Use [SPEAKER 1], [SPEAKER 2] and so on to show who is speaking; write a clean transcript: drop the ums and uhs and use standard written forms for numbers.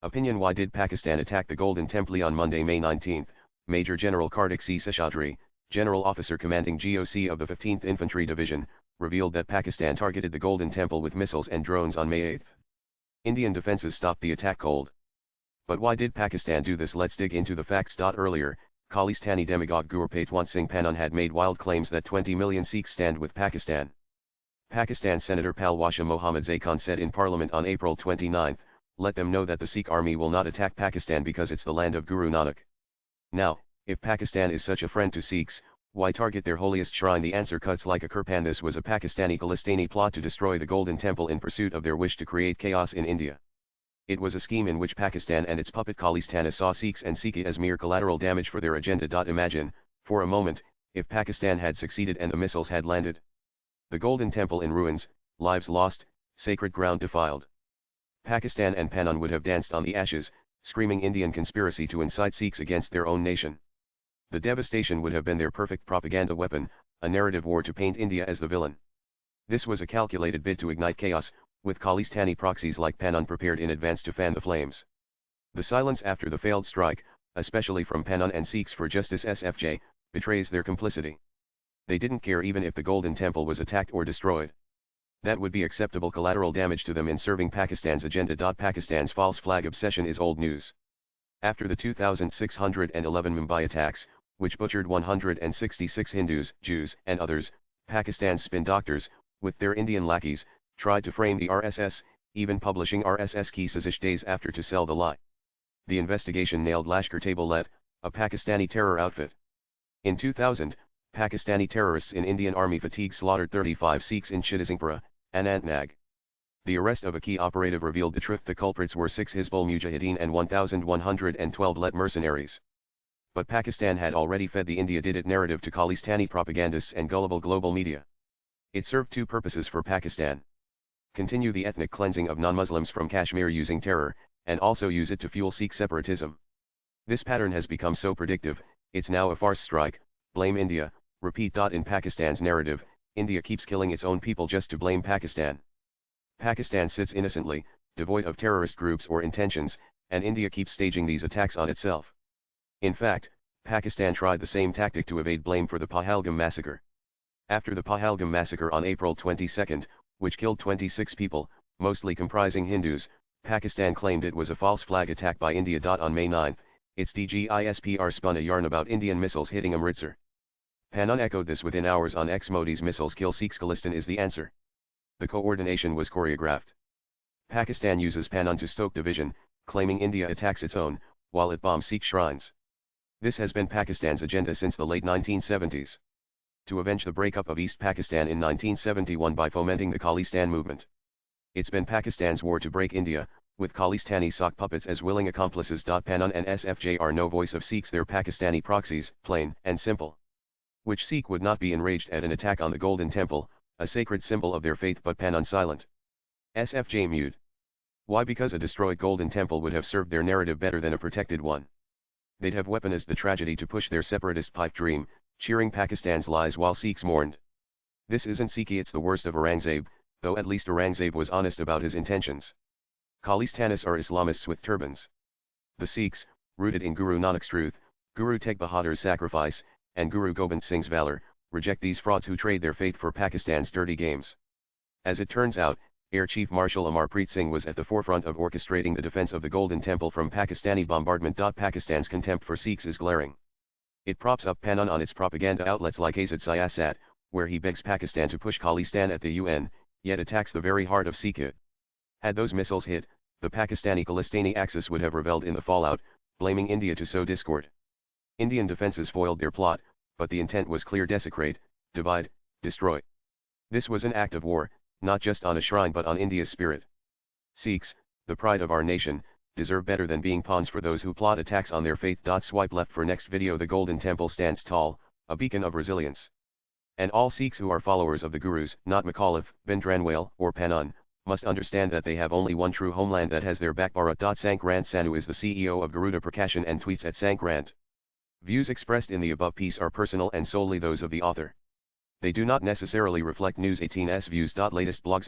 [SPEAKER 1] Opinion: why did Pakistan attack the Golden Temple on Monday, May 19? Major General Kartik C. Seshadri, General Officer Commanding GOC of the 15th Infantry Division, revealed that Pakistan targeted the Golden Temple with missiles and drones on May 8. Indian defenses stopped the attack cold. But why did Pakistan do this? Let's dig into the facts. Earlier, Khalistani demagogue Gurpatwant Singh Pannon had made wild claims that 20 million Sikhs stand with Pakistan. Pakistan Senator Palwasha Mohammad Zaykhan said in Parliament on April 29, "Let them know that the Sikh army will not attack Pakistan because it's the land of Guru Nanak." Now, if Pakistan is such a friend to Sikhs, why target their holiest shrine? The answer cuts like a kirpan. This was a Pakistani Khalistani plot to destroy the Golden Temple in pursuit of their wish to create chaos in India. It was a scheme in which Pakistan and its puppet Khalistani saw Sikhs and Sikhi as mere collateral damage for their agenda. Imagine, for a moment, if Pakistan had succeeded and the missiles had landed. The Golden Temple in ruins, lives lost, sacred ground defiled. Pakistan and Pannon would have danced on the ashes, screaming Indian conspiracy to incite Sikhs against their own nation. The devastation would have been their perfect propaganda weapon, a narrative war to paint India as the villain. This was a calculated bid to ignite chaos, with Khalistani proxies like Pannon prepared in advance to fan the flames. The silence after the failed strike, especially from Pannon and Sikhs for Justice SFJ, betrays their complicity. They didn't care even if the Golden Temple was attacked or destroyed. That would be acceptable collateral damage to them in serving Pakistan's agenda. Pakistan's false flag obsession is old news. After the 2611 Mumbai attacks, which butchered 166 Hindus, Jews, and others, Pakistan's spin doctors, with their Indian lackeys, tried to frame the RSS, even publishing RSS ki sazish days after to sell the lie. The investigation nailed Lashkar-e-Taiba, a Pakistani terror outfit. In 2000, Pakistani terrorists in Indian Army fatigue slaughtered 35 Sikhs in Chittisangpura, Anantnag. The arrest of a key operative revealed the truth. The culprits were 6 Hizbul Mujahideen and 1,112 let mercenaries. But Pakistan had already fed the India did it narrative to Khalistani propagandists and gullible global media. It served two purposes for Pakistan: continue the ethnic cleansing of non-Muslims from Kashmir using terror, and also use it to fuel Sikh separatism. This pattern has become so predictive, it's now a farce. Strike, blame India, repeat. In Pakistan's narrative, India keeps killing its own people just to blame Pakistan. Pakistan sits innocently, devoid of terrorist groups or intentions, and India keeps staging these attacks on itself. In fact, Pakistan tried the same tactic to evade blame for the Pahalgam massacre. After the Pahalgam massacre on April 22, which killed 26 people, mostly comprising Hindus, Pakistan claimed it was a false flag attack by India. On May 9, its DGISPR spun a yarn about Indian missiles hitting Amritsar. Pannon echoed this within hours on X. Modi's missiles kill Sikhs. Khalistan is the answer. The coordination was choreographed. Pakistan uses Pannon to stoke division, claiming India attacks its own, while it bombs Sikh shrines. This has been Pakistan's agenda since the late 1970s. To avenge the breakup of East Pakistan in 1971 by fomenting the Khalistan movement. It's been Pakistan's war to break India, with Khalistani sock puppets as willing accomplices. Pannon and SFJ are no voice of Sikhs, they're Pakistani proxies, plain and simple. Which Sikh would not be enraged at an attack on the Golden Temple, a sacred symbol of their faith? But Pannon silent. SFJ mute. Why? Because a destroyed Golden Temple would have served their narrative better than a protected one. They'd have weaponized the tragedy to push their separatist pipe dream, cheering Pakistan's lies while Sikhs mourned. This isn't Sikhi, it's the worst of Aurangzeb, though at least Aurangzeb was honest about his intentions. Khalistanis are Islamists with turbans. The Sikhs, rooted in Guru Nanak's truth, Guru Tegh Bahadur's sacrifice, and Guru Gobind Singh's valor, reject these frauds who trade their faith for Pakistan's dirty games. As it turns out, Air Chief Marshal Amarpreet Singh was at the forefront of orchestrating the defense of the Golden Temple from Pakistani bombardment. Pakistan's contempt for Sikhs is glaring. It props up Pannon on its propaganda outlets like Azad Siyasat, where he begs Pakistan to push Khalistan at the UN, yet attacks the very heart of Sikhhood. Had those missiles hit, the Pakistani Khalistani axis would have reveled in the fallout, blaming India to sow discord. Indian defenses foiled their plot, but the intent was clear: desecrate, divide, destroy. This was an act of war, not just on a shrine but on India's spirit. Sikhs, the pride of our nation, deserve better than being pawns for those who plot attacks on their faith. Swipe left for next video. The Golden Temple stands tall, a beacon of resilience. And all Sikhs who are followers of the Gurus, not McAuliffe, Bhindranwale, or Pannon, must understand that they have only one true homeland that has their back. Bharat. Sankrant Sanu is the CEO of Garuda Prakashan and tweets at Sankrant. Views expressed in the above piece are personal and solely those of the author. They do not necessarily reflect News 18's views. Latest blogs